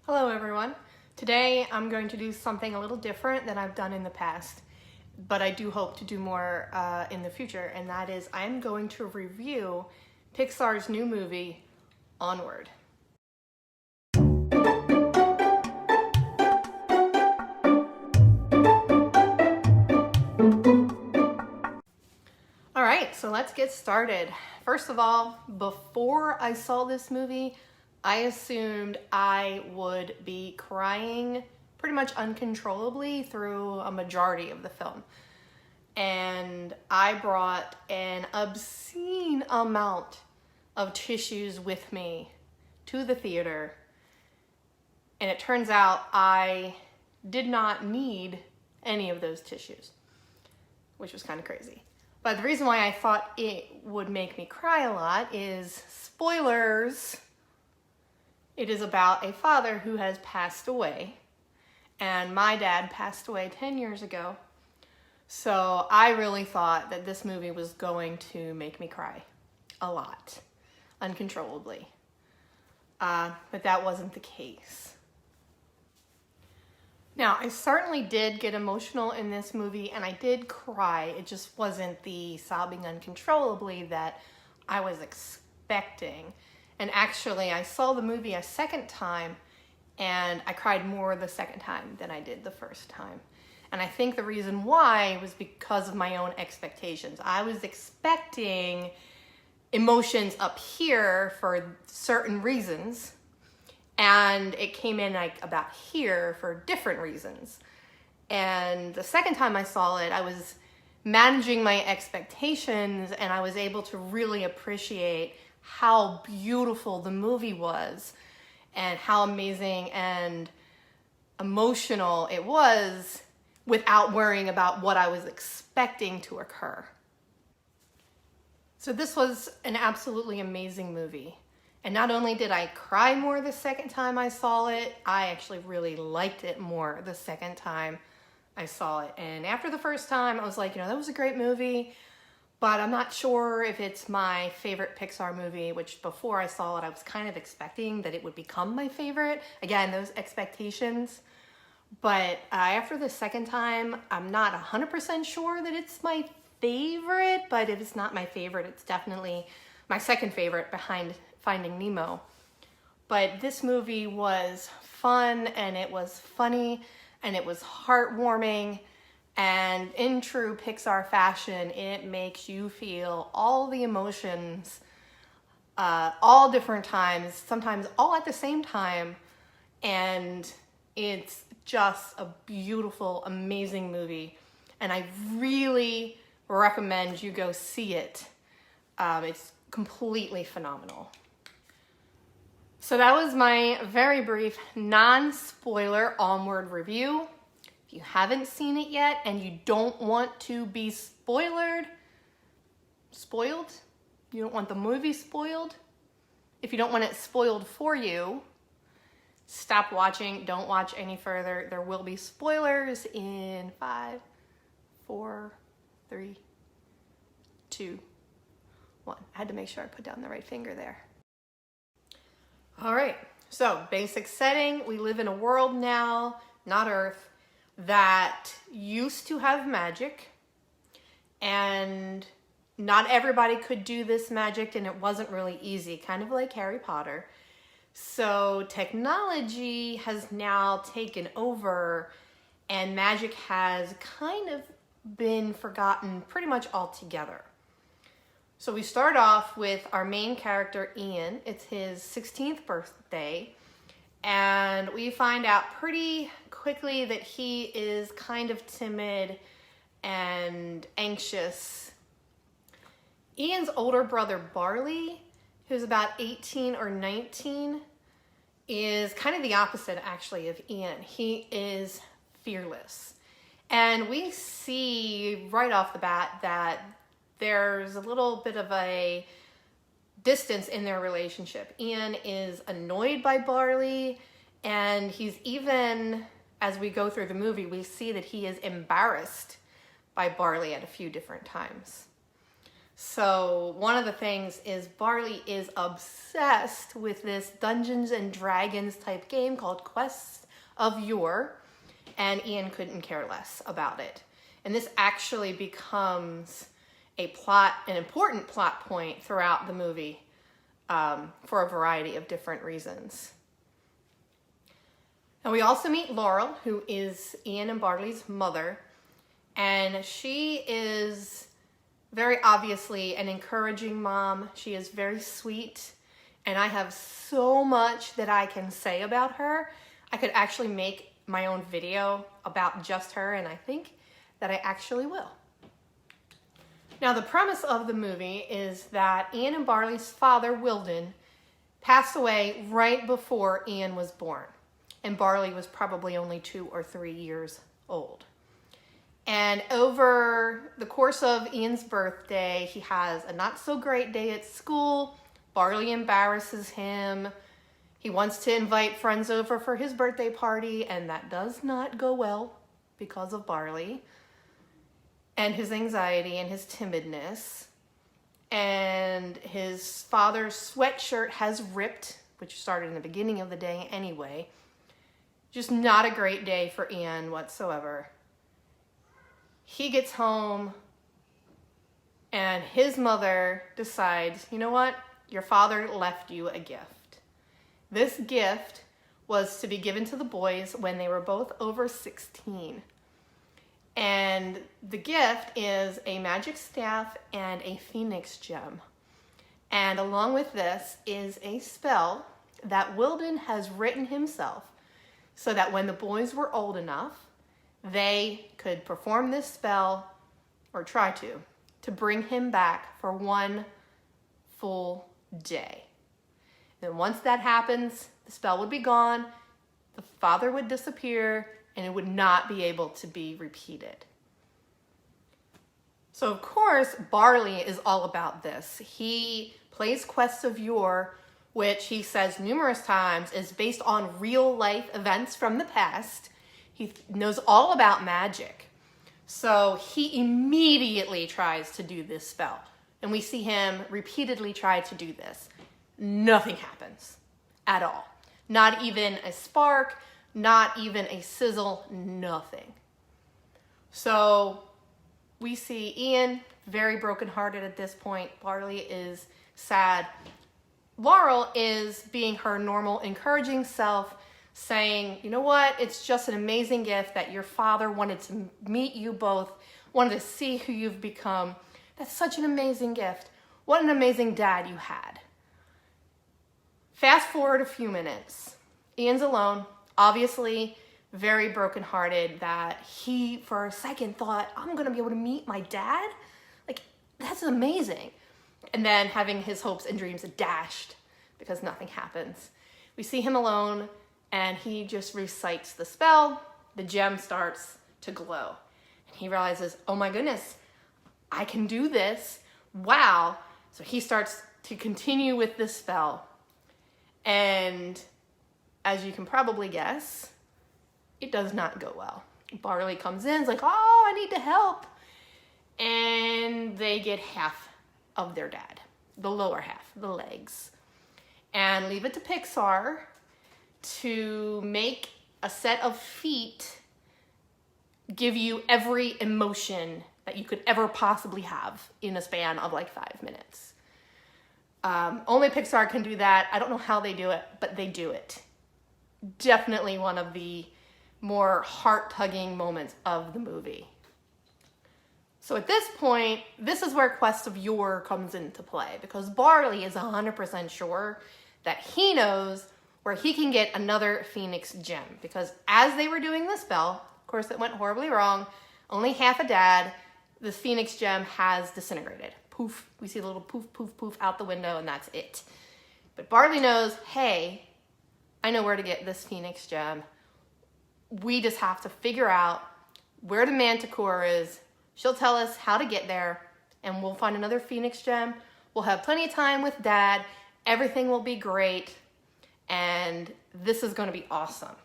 Hello everyone. Today I'm going to do something a little different than I've done in the past, but I do hope to do more in the future, and that is I'm going to review Pixar's new movie, Onward. All right, so let's get started. First of all, before I saw this movie, I assumed I would be crying pretty much uncontrollably through a majority of the film. And I brought an obscene amount of tissues with me to the theater. And it turns out I did not need any of those tissues, which was kind of crazy. But the reason why I thought it would make me cry a lot is, spoilers, it is about a father who has passed away. And my dad passed away 10 years ago. So I really thought that this movie was going to make me cry a lot, uncontrollably. But that wasn't the case. Now, I certainly did get emotional in this movie, and I did cry. It just wasn't the sobbing uncontrollably that I was expecting. And actually, I saw the movie a second time, and I cried more the second time than I did the first time. And I think the reason why was because of my own expectations. I was expecting emotions up here for certain reasons, and it came in like about here for different reasons. And the second time I saw it, I was managing my expectations, and I was able to really appreciate how beautiful the movie was and how amazing and emotional it was without worrying about what I was expecting to occur. So this was an absolutely amazing movie. And not only did I cry more the second time I saw it, I actually really liked it more the second time I saw it. And after the first time, I was like, that was a great movie, but I'm not sure if it's my favorite Pixar movie, which before I saw it, I was kind of expecting that it would become my favorite. Again, those expectations. But after the second time, I'm not 100% sure that it's my favorite, but if it's not my favorite, it's definitely my second favorite behind Finding Nemo. But this movie was fun, and it was funny, and it was heartwarming, and in true Pixar fashion, it makes you feel all the emotions, all different times, sometimes all at the same time, and it's just a beautiful, amazing movie, and I really recommend you go see it. It's completely phenomenal. So that was my very brief, non-spoiler Onward review. If you haven't seen it yet and you don't want to be spoiled, you don't want the movie spoiled, if you don't want it spoiled for you, stop watching, don't watch any further. There will be spoilers in 5, 4, 3, 2, 1. I had to make sure I put down the right finger there. All right, so basic setting. We live in a world now, not Earth, that used to have magic, and not everybody could do this magic, and it wasn't really easy, kind of like Harry Potter. So technology has now taken over, and magic has kind of been forgotten pretty much altogether. So we start off with our main character, Ian. It's his 16th birthday, and we find out pretty quickly that he is kind of timid and anxious. Ian's older brother, Barley, who's about 18 or 19, is kind of the opposite, actually, of Ian. He is fearless. And we see right off the bat that there's a little bit of a distance in their relationship. Ian is annoyed by Barley, and he's even, as we go through the movie, we see that he is embarrassed by Barley at a few different times. So one of the things is Barley is obsessed with this Dungeons and Dragons type game called Quests of Yore, and Ian couldn't care less about it. And this actually becomes an important plot point throughout the movie for a variety of different reasons. And we also meet Laurel, who is Ian and Barley's mother, and she is very obviously an encouraging mom. She is very sweet, and I have so much that I can say about her. I could actually make my own video about just her, and I think that I actually will. Now, the premise of the movie is that Ian and Barley's father, Wilden, passed away right before Ian was born, and Barley was probably only 2 or 3 years old. And over the course of Ian's birthday, he has a not so great day at school. Barley embarrasses him. He wants to invite friends over for his birthday party, and that does not go well because of Barley and his anxiety and his timidness. And his father's sweatshirt has ripped, which started in the beginning of the day anyway. Just not a great day for Ian whatsoever. He gets home and his mother decides, you know what? Your father left you a gift. This gift was to be given to the boys when they were both over 16. And the gift is a magic staff and a phoenix gem. And along with this is a spell that Wilden has written himself so that when the boys were old enough, they could perform this spell, or try to bring him back for 1 full day. And once that happens, the spell would be gone, the father would disappear, and it would not be able to be repeated. So of course, Barley is all about this. He plays Quests of Yore, which he says numerous times is based on real life events from the past. He knows all about magic. So he immediately tries to do this spell. And we see him repeatedly try to do this. Nothing happens at all. Not even a spark, not even a sizzle, nothing. So we see Ian very brokenhearted at this point. Barley is sad. Laurel is being her normal, encouraging self, saying, you know what, it's just an amazing gift that your father wanted to meet you both, wanted to see who you've become. That's such an amazing gift. What an amazing dad you had. Fast forward a few minutes. Ian's alone, obviously very brokenhearted that he, for a second, thought, I'm going to be able to meet my dad? Like, that's amazing. And then having his hopes and dreams dashed because nothing happens. We see him alone, and he just recites the spell. The gem starts to glow. And he realizes, oh my goodness, I can do this. Wow. So he starts to continue with this spell. And as you can probably guess, it does not go well. Barley comes in, is like, oh, I need to help. And they get half of their dad, the lower half, the legs. And leave it to Pixar to make a set of feet give you every emotion that you could ever possibly have in a span of like 5 minutes. Only Pixar can do that. I don't know how they do it, but they do it. Definitely one of the more heart-tugging moments of the movie. So at this point, this is where Quest of Yore comes into play, because Barley is 100% sure that he knows where he can get another Phoenix gem, because as they were doing the spell, of course it went horribly wrong, only half a dad, the Phoenix gem has disintegrated. Poof, we see a little poof, poof, poof out the window, and that's it. But Barley knows, hey, I know where to get this Phoenix gem. We just have to figure out where the Manticore is. She'll tell us how to get there, and we'll find another Phoenix gem. We'll have plenty of time with Dad. Everything will be great, and this is going to be awesome.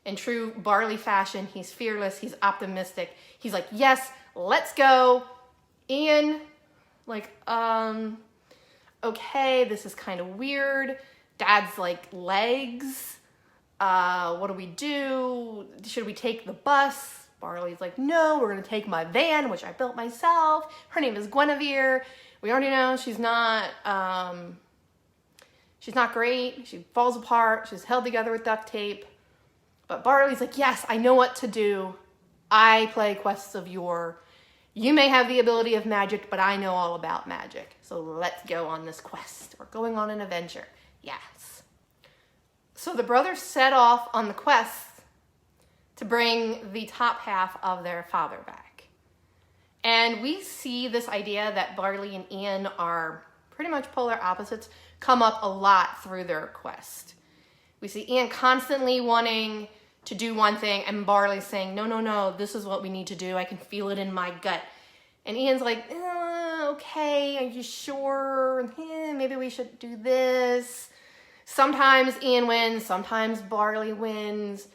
In true Barley fashion, he's fearless, he's optimistic. He's like, yes, let's go. Ian, Like, okay, this is kind of weird. Dad's like legs. What do we do? Should we take the bus? Barley's like, no, we're gonna take my van, which I built myself. Her name is Guinevere. We already know she's not great. She falls apart. She's held together with duct tape. But Barley's like, yes, I know what to do. I play quests of yore. You may have the ability of magic, but I know all about magic. So let's go on this quest. We're going on an adventure. Yes. So the brothers set off on the quest to bring the top half of their father back. And we see this idea that Barley and Ian are pretty much polar opposites come up a lot through their quest. We see Ian constantly wanting to do one thing and Barley saying, no, no, no, this is what we need to do. I can feel it in my gut. And Ian's like, okay, are you sure? Maybe we should do this. Sometimes Ian wins, sometimes Barley wins.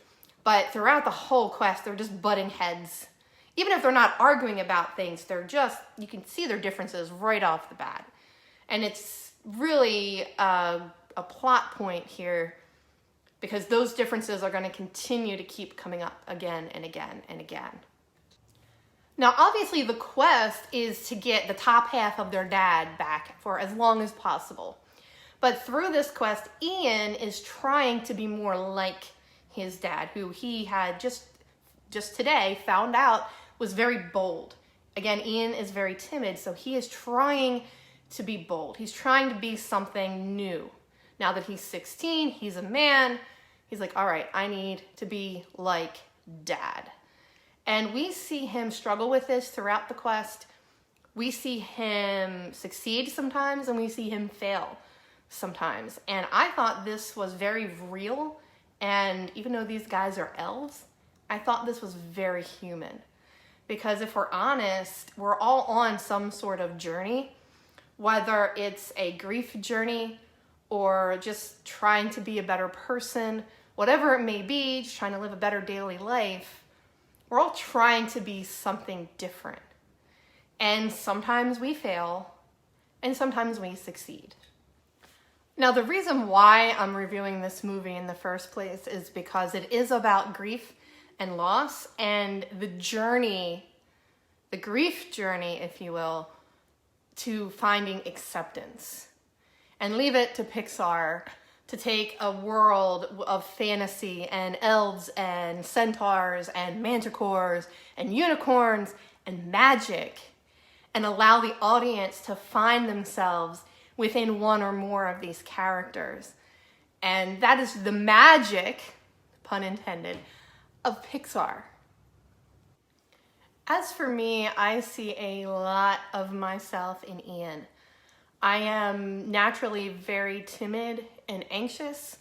But throughout the whole quest, they're just butting heads. Even if they're not arguing about things, you can see their differences right off the bat. And it's really a plot point here because those differences are going to continue to keep coming up again and again and again. Now, obviously, the quest is to get the top half of their dad back for as long as possible. But through this quest, Ian is trying to be more like his dad, who he had just today found out was very bold. Again, Ian is very timid, so he is trying to be bold. He's trying to be something new. Now that he's 16, he's a man. He's like, all right, I need to be like Dad. And we see him struggle with this throughout the quest. We see him succeed sometimes, and we see him fail sometimes. And I thought this was very real. And even though these guys are elves, I thought this was very human. Because if we're honest, we're all on some sort of journey, whether it's a grief journey or just trying to be a better person, whatever it may be, just trying to live a better daily life. We're all trying to be something different. And sometimes we fail, and sometimes we succeed. Now, the reason why I'm reviewing this movie in the first place is because it is about grief and loss and the journey, the grief journey, if you will, to finding acceptance. And leave it to Pixar to take a world of fantasy and elves and centaurs and manticores and unicorns and magic and allow the audience to find themselves within one or more of these characters. And that is the magic, pun intended, of Pixar. As for me, I see a lot of myself in Ian. I am naturally very timid and anxious,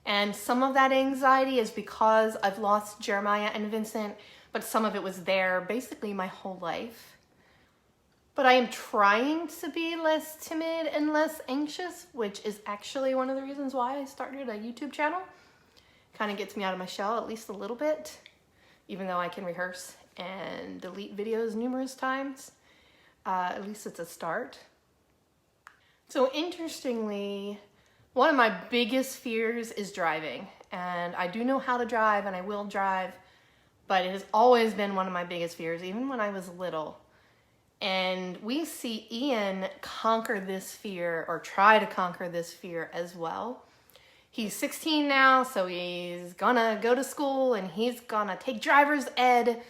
and some of that anxiety is because I've lost Jeremiah and Vincent, but some of it was there basically my whole life. But I am trying to be less timid and less anxious, which is actually one of the reasons why I started a YouTube channel. Kind of gets me out of my shell at least a little bit, even though I can rehearse and delete videos numerous times. At least it's a start. So interestingly, one of my biggest fears is driving. And I do know how to drive and I will drive, but it has always been one of my biggest fears, even when I was little. And we see Ian conquer this fear, or try to conquer this fear as well. He's 16 now, so he's gonna go to school and he's gonna take driver's ed.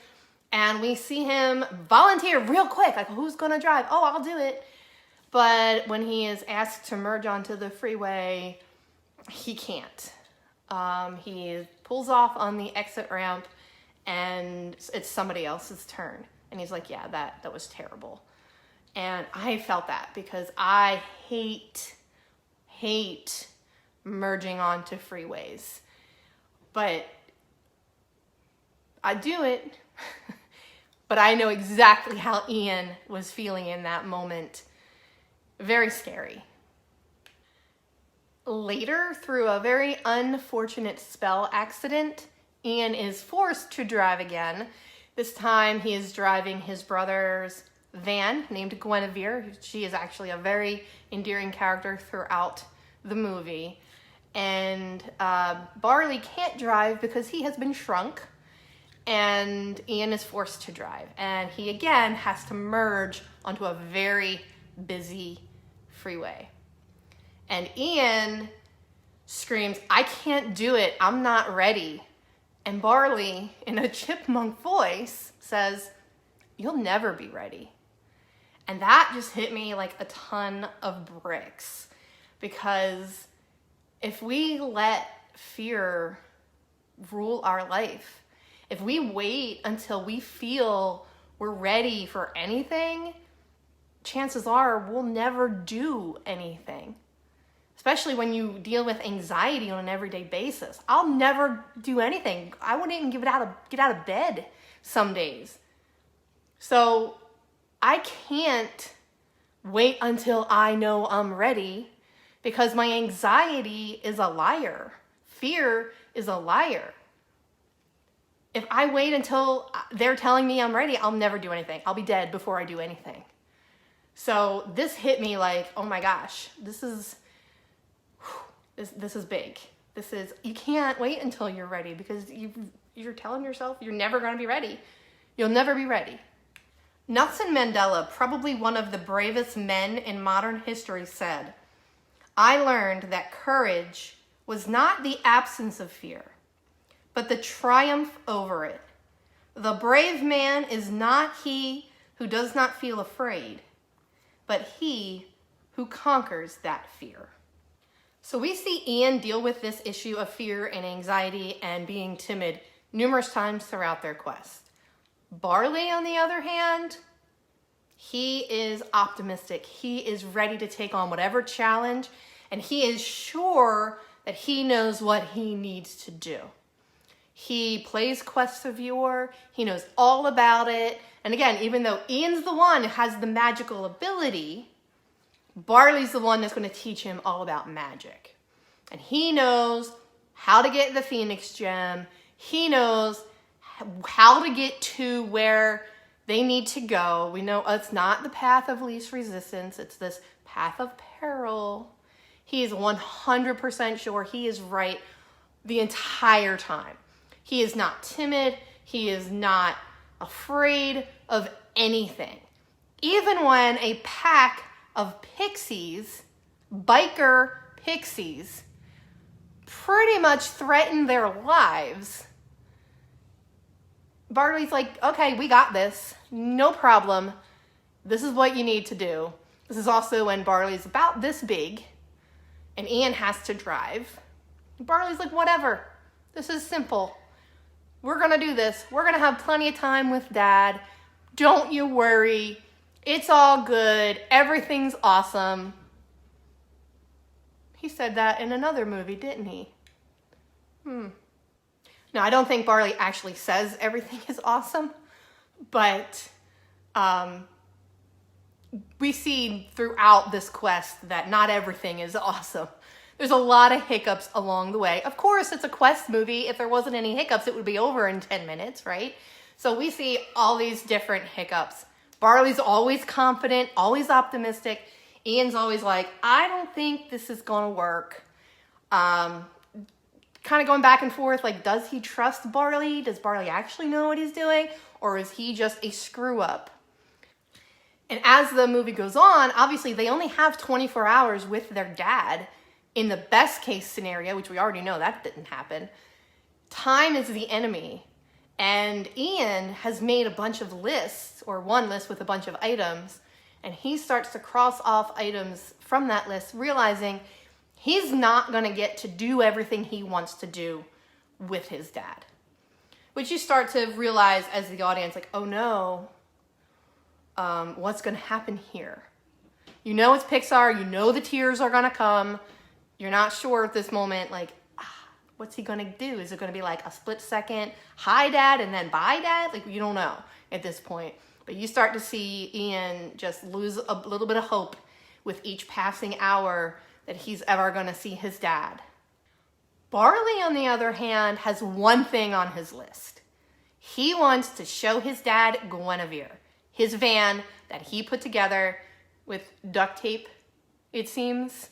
And we see him volunteer real quick, like, who's gonna drive? Oh, I'll do it. But when he is asked to merge onto the freeway, he can't. He pulls off on the exit ramp and it's somebody else's turn. And he's like, yeah, that was terrible. And I felt that because I hate merging onto freeways. But I do it. But I know exactly how Ian was feeling in that moment. Very scary. Later, through a very unfortunate spell accident, Ian is forced to drive again. This time he is driving his brother's van named Guinevere. She is actually a very endearing character throughout the movie. And Barley can't drive because he has been shrunk, and Ian is forced to drive. And he again has to merge onto a very busy freeway. And Ian screams, "I can't do it, I'm not ready." And Barley, in a chipmunk voice, says, "You'll never be ready." And that just hit me like a ton of bricks, because if we let fear rule our life, if we wait until we feel we're ready for anything, chances are we'll never do anything. Especially when you deal with anxiety on an everyday basis. I'll never do anything. I wouldn't even get out of bed some days. So I can't wait until I know I'm ready, because my anxiety is a liar. Fear is a liar. If I wait until they're telling me I'm ready, I'll never do anything. I'll be dead before I do anything. So this hit me like, oh my gosh, this is big. You can't wait until you're ready, because you're telling yourself you're never going to be ready. You'll never be ready. Nelson Mandela, probably one of the bravest men in modern history, said, "I learned that courage was not the absence of fear, but the triumph over it. The brave man is not he who does not feel afraid, but he who conquers that fear." So we see Ian deal with this issue of fear and anxiety and being timid numerous times throughout their quest. Barley, on the other hand, he is optimistic. He is ready to take on whatever challenge, and he is sure that he knows what he needs to do. He plays Quest of Yore. He knows all about it. And again, even though Ian's the one who has the magical ability, Barley's the one that's going to teach him all about magic. And he knows how to get the Phoenix Gem. He knows how to get to where they need to go. We know it's not the path of least resistance. It's this path of peril. He is 100% sure he is right the entire time. He is not timid. He is not afraid of anything. Even when a pack of pixies, biker pixies, pretty much threaten their lives, Barley's like, "Okay, we got this. No problem. This is what you need to do." This is also when Barley's about this big and Ian has to drive. Barley's like, "Whatever. This is simple. We're going to do this. We're going to have plenty of time with Dad. Don't you worry. It's all good. Everything's awesome." He said that in another movie, didn't he? Now, I don't think Barley actually says everything is awesome, but we see throughout this quest that not everything is awesome. There's a lot of hiccups along the way. Of course, it's a quest movie. If there wasn't any hiccups, it would be over in 10 minutes, right? So we see all these different hiccups. Barley's always confident, always optimistic. Ian's always like, "I don't think this is going to work." Kind of going back and forth, like, does he trust Barley? Does Barley actually know what he's doing? Or is he just a screw up? And as the movie goes on, obviously they only have 24 hours with their dad. In the best case scenario, which we already know that didn't happen, time is the enemy. And Ian has made a bunch of lists, or one list with a bunch of items, and he starts to cross off items from that list, realizing he's not going to get to do everything he wants to do with his dad. Which you start to realize as the audience, like, oh no, what's going to happen here? You know it's Pixar, you know the tears are going to come. You're not sure at this moment, like, what's he going to do? Is it going to be like a split second, "Hi, Dad," and then "Bye, Dad"? Like, you don't know at this point. But you start to see Ian just lose a little bit of hope with each passing hour that he's ever going to see his dad. Barley, on the other hand, has one thing on his list. He wants to show his dad Guinevere, his van that he put together with duct tape, it seems.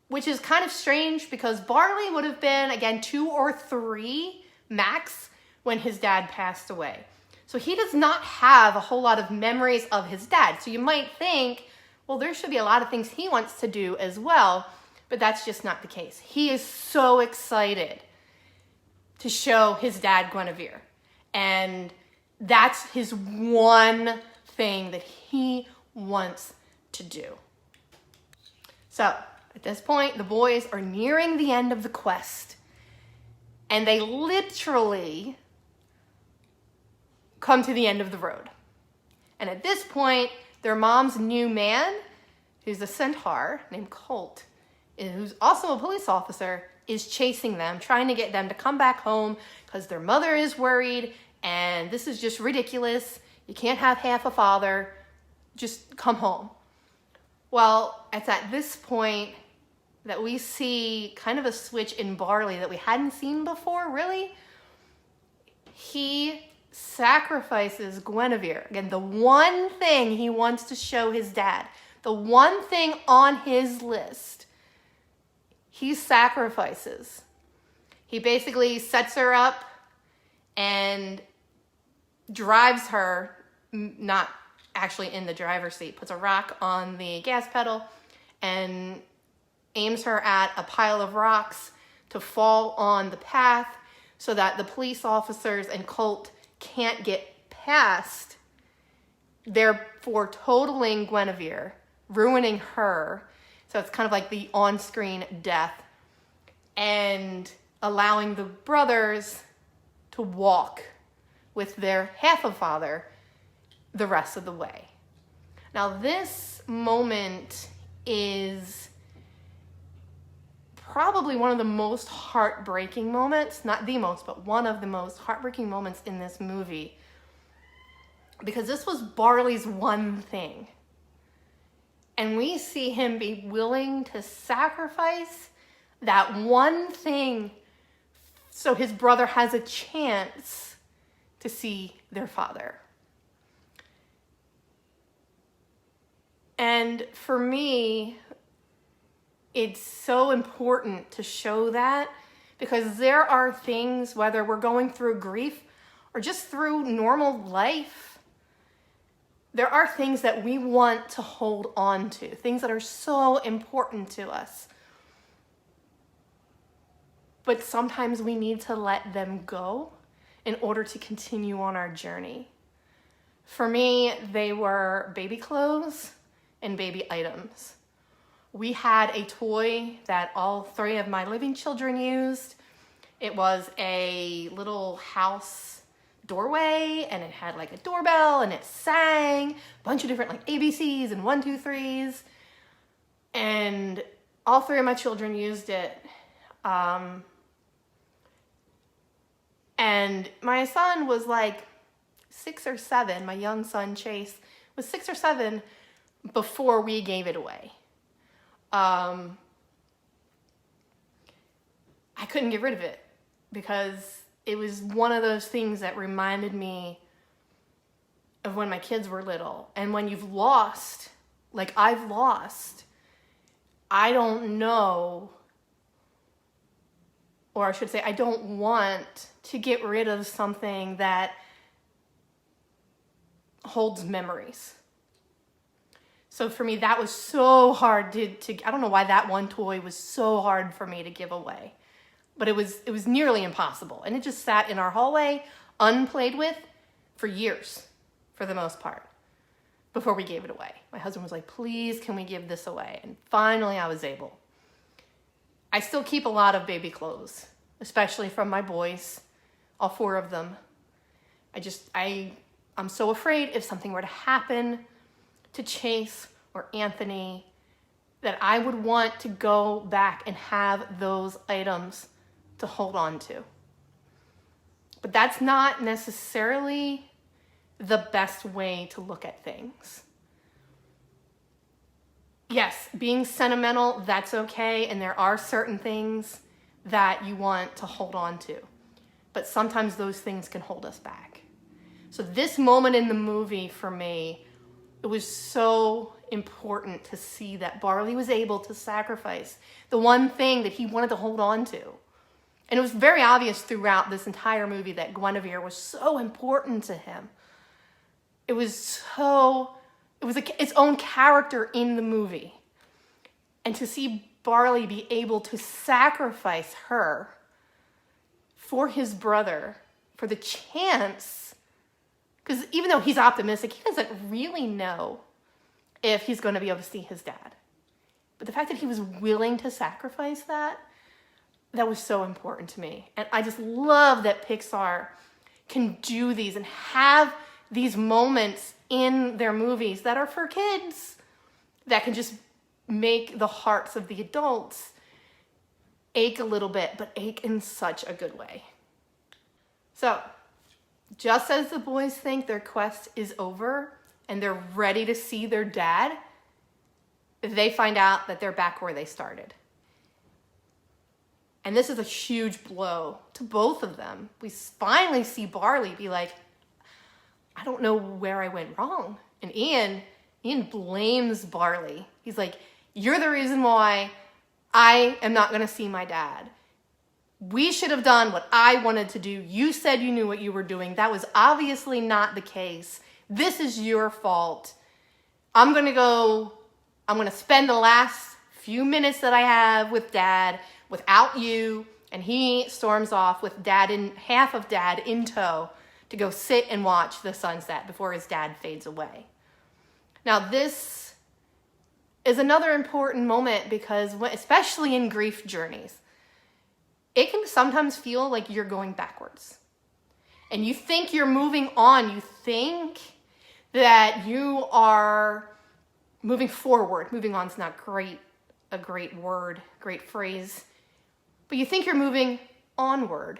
Which is kind of strange because Barley would have been, again, 2 or 3 max when his dad passed away. So he does not have a whole lot of memories of his dad. So you might think, well, there should be a lot of things he wants to do as well, but that's just not the case. He is so excited to show his dad Guinevere. And that's his one thing that he wants to do. So at this point, the boys are nearing the end of the quest. And they literally come to the end of the road. And at this point, their mom's new man, who's a centaur named Colt, who's also a police officer, is chasing them, trying to get them to come back home because their mother is worried and this is just ridiculous. You can't have half a father. Just come home. Well, it's at this point that we see kind of a switch in Barley that we hadn't seen before, really. He sacrifices Guinevere. Again, the one thing he wants to show his dad, the one thing on his list, he sacrifices. He basically sets her up and drives her, not actually in the driver's seat, puts a rock on the gas pedal and aims her at a pile of rocks to fall on the path so that the police officers and Colt can't get past, therefore totaling Guinevere, ruining her. So it's kind of like the on-screen death, and allowing the brothers to walk with their half a father the rest of the way. Now this moment is probably one of the most heartbreaking moments, not the most, but one of the most heartbreaking moments in this movie, because this was Barley's one thing. And we see him be willing to sacrifice that one thing so his brother has a chance to see their father. And for me, it's so important to show that, because there are things, whether we're going through grief or just through normal life, there are things that we want to hold on to, things that are so important to us. But sometimes we need to let them go in order to continue on our journey. For me, they were baby clothes and baby items. We had a toy that all 3 of my living children used. It was a little house doorway, and it had like a doorbell, and it sang a bunch of different like ABCs and 1, 2, 3s. And all 3 of my children used it. And my son was like 6 or 7. My young son, Chase, was 6 or 7 before we gave it away. I couldn't get rid of it because it was one of those things that reminded me of when my kids were little. And when you've lost, like I've lost, I don't know, or I should say, I don't want to get rid of something that holds memories. So for me, that was so hard to I don't know why that one toy was so hard for me to give away. But it was nearly impossible. And it just sat in our hallway, unplayed with, for years, for the most part, before we gave it away. My husband was like, please, can we give this away? And finally I was able. I still keep a lot of baby clothes, especially from my boys, all 4 of them. I'm so afraid if something were to happen to Chase or Anthony, that I would want to go back and have those items to hold on to. But that's not necessarily the best way to look at things. Yes, being sentimental, that's okay, and there are certain things that you want to hold on to. But sometimes those things can hold us back. So this moment in the movie for me It was so important to see that Barley was able to sacrifice the one thing that he wanted to hold on to. And it was very obvious throughout this entire movie that Guinevere was so important to him. It was its own character in the movie. And to see Barley be able to sacrifice her for his brother, for the chance, because even though he's optimistic, he doesn't really know if he's going to be able to see his dad. But the fact that he was willing to sacrifice that was so important to me. And I just love that Pixar can do these and have these moments in their movies that are for kids that can just make the hearts of the adults ache a little bit, but ache in such a good way. So, just as the boys think their quest is over and they're ready to see their dad, they find out that they're back where they started. And this is a huge blow to both of them. We finally see Barley be like, I don't know where I went wrong. And Ian blames Barley. He's like, you're the reason why I am not going to see my dad. We should have done what I wanted to do. You said you knew what you were doing. That was obviously not the case. This is your fault. I'm going to spend the last few minutes that I have with dad without you. And he storms off with half of dad in tow to go sit and watch the sunset before his dad fades away. Now, this is another important moment because, especially in grief journeys, it can sometimes feel like you're going backwards. And you think you're moving on. You think that you are moving forward. Moving on is not a great word, great phrase. But you think you're moving onward.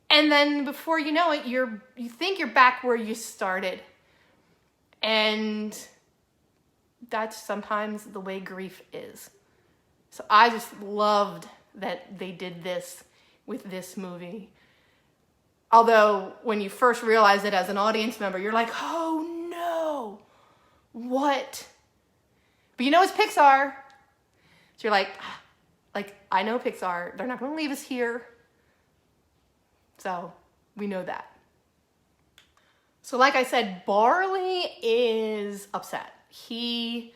And then before you know it, you think you're back where you started. And that's sometimes the way grief is. So I just loved that they did this with this movie. Although when you first realize it as an audience member, you're like, oh no, what? But you know it's Pixar. So you're like, I know Pixar. They're not going to leave us here. So we know that. So like I said, Barley is upset. He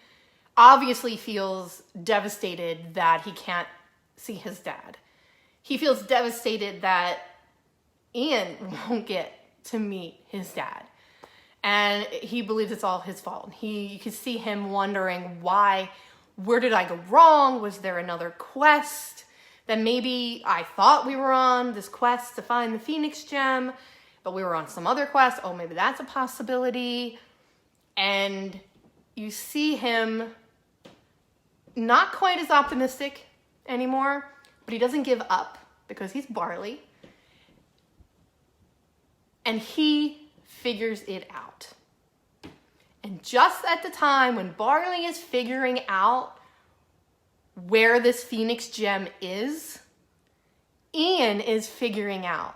obviously feels devastated that he can't see his dad. He feels devastated that Ian won't get to meet his dad. And he believes it's all his fault. You can see him wondering where did I go wrong? Was there another quest that maybe I thought we were on, this quest to find the Phoenix gem, but we were on some other quest. Oh, maybe that's a possibility. And you see him not quite as optimistic anymore, but he doesn't give up because he's Barley. And he figures it out. And just at the time when Barley is figuring out where this Phoenix gem is, Ian is figuring out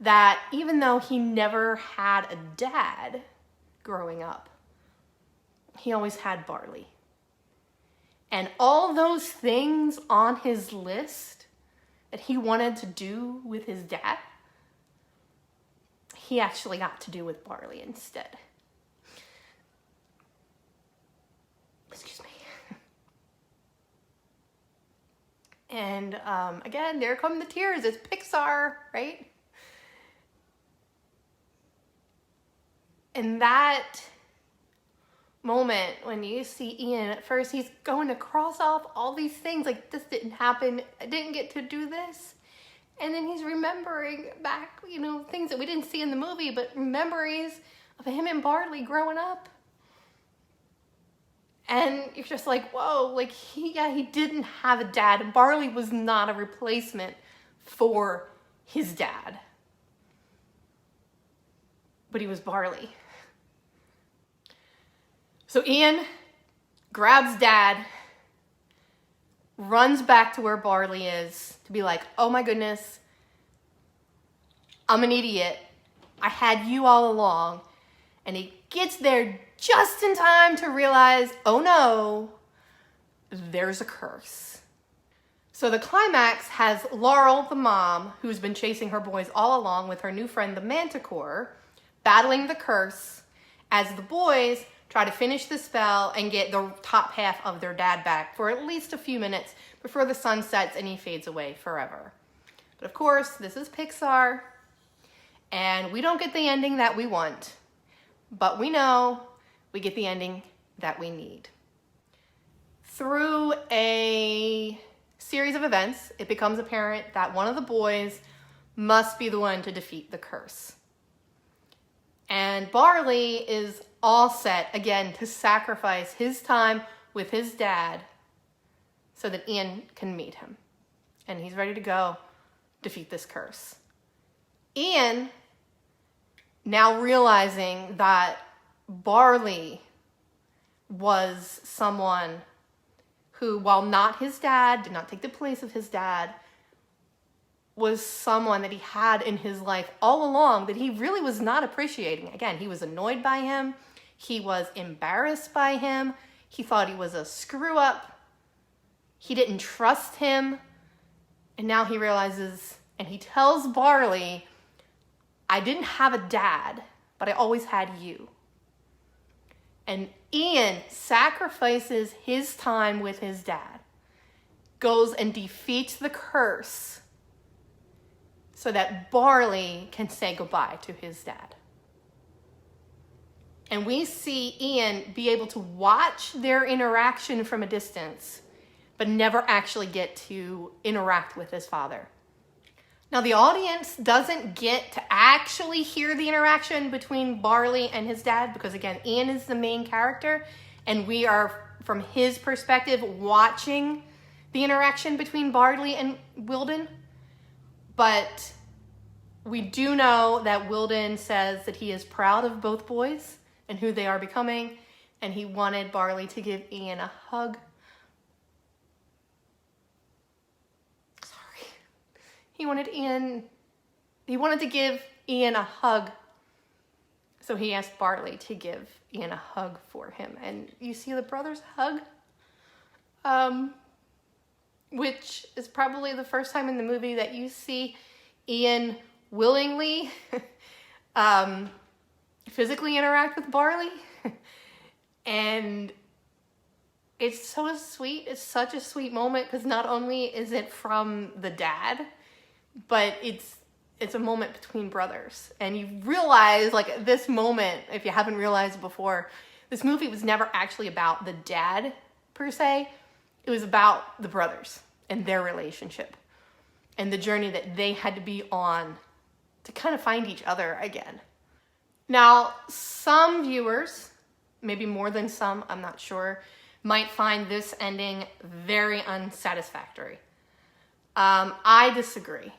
that even though he never had a dad growing up, he always had Barley. And all those things on his list that he wanted to do with his dad, he actually got to do with Barley instead. Excuse me. And again, there come the tears. It's Pixar, right? And that moment when you see Ian, at first he's going to cross off all these things like this didn't happen, I didn't get to do this. And then he's remembering back, things that we didn't see in the movie, but memories of him and Barley growing up. And you're just like, whoa, he didn't have a dad. And Barley was not a replacement for his dad. But he was Barley. So Ian grabs dad, runs back to where Barley is to be like, oh my goodness, I'm an idiot. I had you all along. And he gets there just in time to realize, oh no, there's a curse. So the climax has Laurel, the mom, who's been chasing her boys all along with her new friend, the Manticore, battling the curse as the boys try to finish the spell and get the top half of their dad back for at least a few minutes before the sun sets and he fades away forever. But of course, this is Pixar, and we don't get the ending that we want, but we know we get the ending that we need. Through a series of events, it becomes apparent that one of the boys must be the one to defeat the curse. And Barley is all set, again, to sacrifice his time with his dad so that Ian can meet him. And he's ready to go defeat this curse. Ian, now realizing that Barley was someone who, while not his dad, did not take the place of his dad, was someone that he had in his life all along that he really was not appreciating. Again, he was annoyed by him. He was embarrassed by him. He thought he was a screw up. He didn't trust him. And now he realizes, and he tells Barley, I didn't have a dad, but I always had you. And Ian sacrifices his time with his dad, goes and defeats the curse so that Barley can say goodbye to his dad. And we see Ian be able to watch their interaction from a distance, but never actually get to interact with his father. Now, the audience doesn't get to actually hear the interaction between Barley and his dad because, again, Ian is the main character, and we are, from his perspective, watching the interaction between Barley and Wilden. But we do know that Wilden says that he is proud of both boys and who they are becoming, and he wanted Barley to give Ian a hug. He wanted to give Ian a hug. So he asked Barley to give Ian a hug for him. And you see the brothers hug, which is probably the first time in the movie that you see Ian willingly physically interact with Barley. And it's so sweet. It's such a sweet moment because not only is it from the dad, but it's a moment between brothers. And you realize, like, this moment, if you haven't realized before, this movie was never actually about the dad, per se. It was about the brothers and their relationship and the journey that they had to be on to kind of find each other again. Now, some viewers, maybe more than some, I'm not sure, might find this ending very unsatisfactory. I disagree.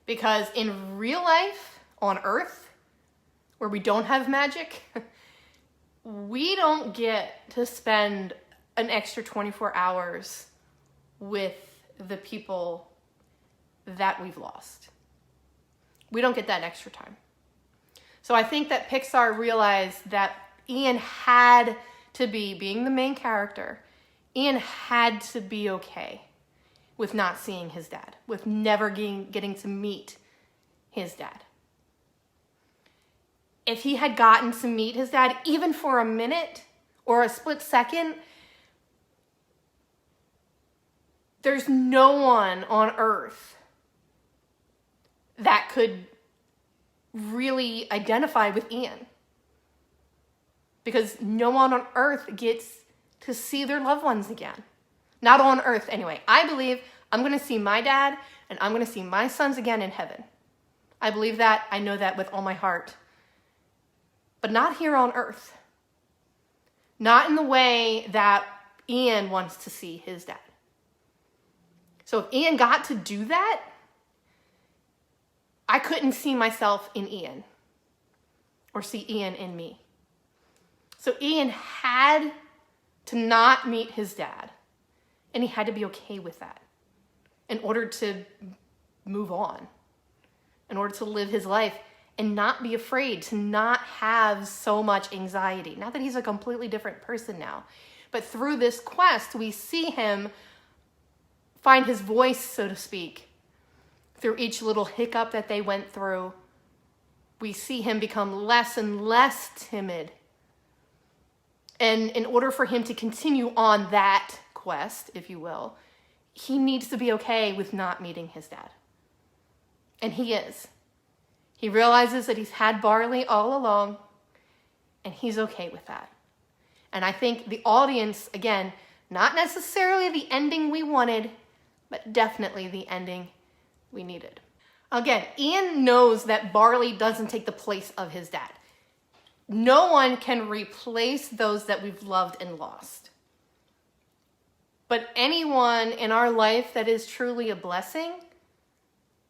Because in real life, on Earth, where we don't have magic, we don't get to spend an extra 24 hours with the people that we've lost. We don't get that extra time. So I think that Pixar realized that Ian had to be, being the main character, Ian had to be okay with not seeing his dad, with never getting to meet his dad. If he had gotten to meet his dad, even for a minute or a split second, there's no one on Earth that could really identify with Ian. Because no one on Earth gets to see their loved ones again. Not on Earth, anyway. I believe I'm going to see my dad and I'm going to see my sons again in heaven. I believe that. I know that with all my heart. But not here on Earth. Not in the way that Ian wants to see his dad. So if Ian got to do that, I couldn't see myself in Ian or see Ian in me. So Ian had to not meet his dad. And he had to be okay with that in order to move on, in order to live his life and not be afraid, to not have so much anxiety. Not that he's a completely different person now, but through this quest, we see him find his voice, so to speak. Through each little hiccup that they went through, we see him become less and less timid. And in order for him to continue on that quest, if you will, he needs to be okay with not meeting his dad. And he is. He realizes that he's had Barley all along, and he's okay with that. And I think the audience, again, not necessarily the ending we wanted, but definitely the ending we needed. Again, Ian knows that Barley doesn't take the place of his dad. No one can replace those that we've loved and lost. But anyone in our life that is truly a blessing,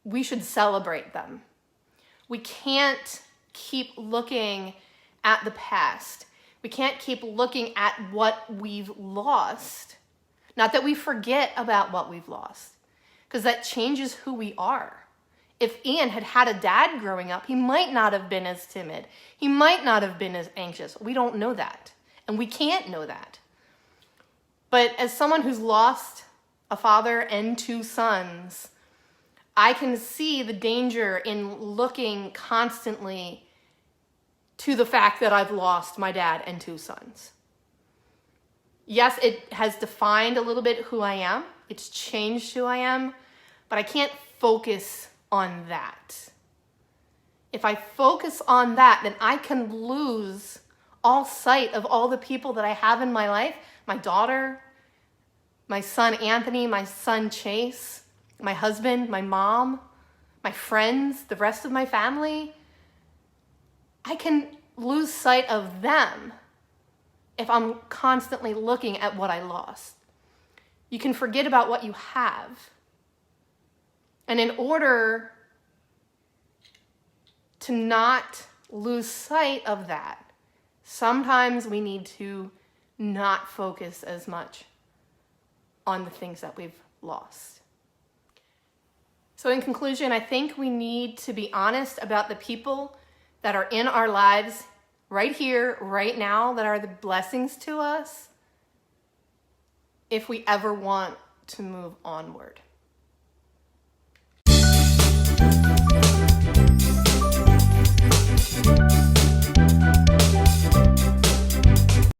we should celebrate them. We can't keep looking at the past. We can't keep looking at what we've lost. Not that we forget about what we've lost, because that changes who we are. If Ian had had a dad growing up, he might not have been as timid. He might not have been as anxious. We don't know that, and we can't know that. But as someone who's lost a father and 2 sons, I can see the danger in looking constantly to the fact that I've lost my dad and 2 sons. Yes, it has defined a little bit who I am. It's changed who I am, but I can't focus on that. If I focus on that, then I can lose all sight of all the people that I have in my life. My daughter, my son Anthony, my son Chase, my husband, my mom, my friends, the rest of my family. I can lose sight of them if I'm constantly looking at what I lost. You can forget about what you have. And in order to not lose sight of that, sometimes we need to not focus as much on the things that we've lost. So in conclusion, I think we need to be honest about the people that are in our lives right here, right now, that are the blessings to us, if we ever want to move onward.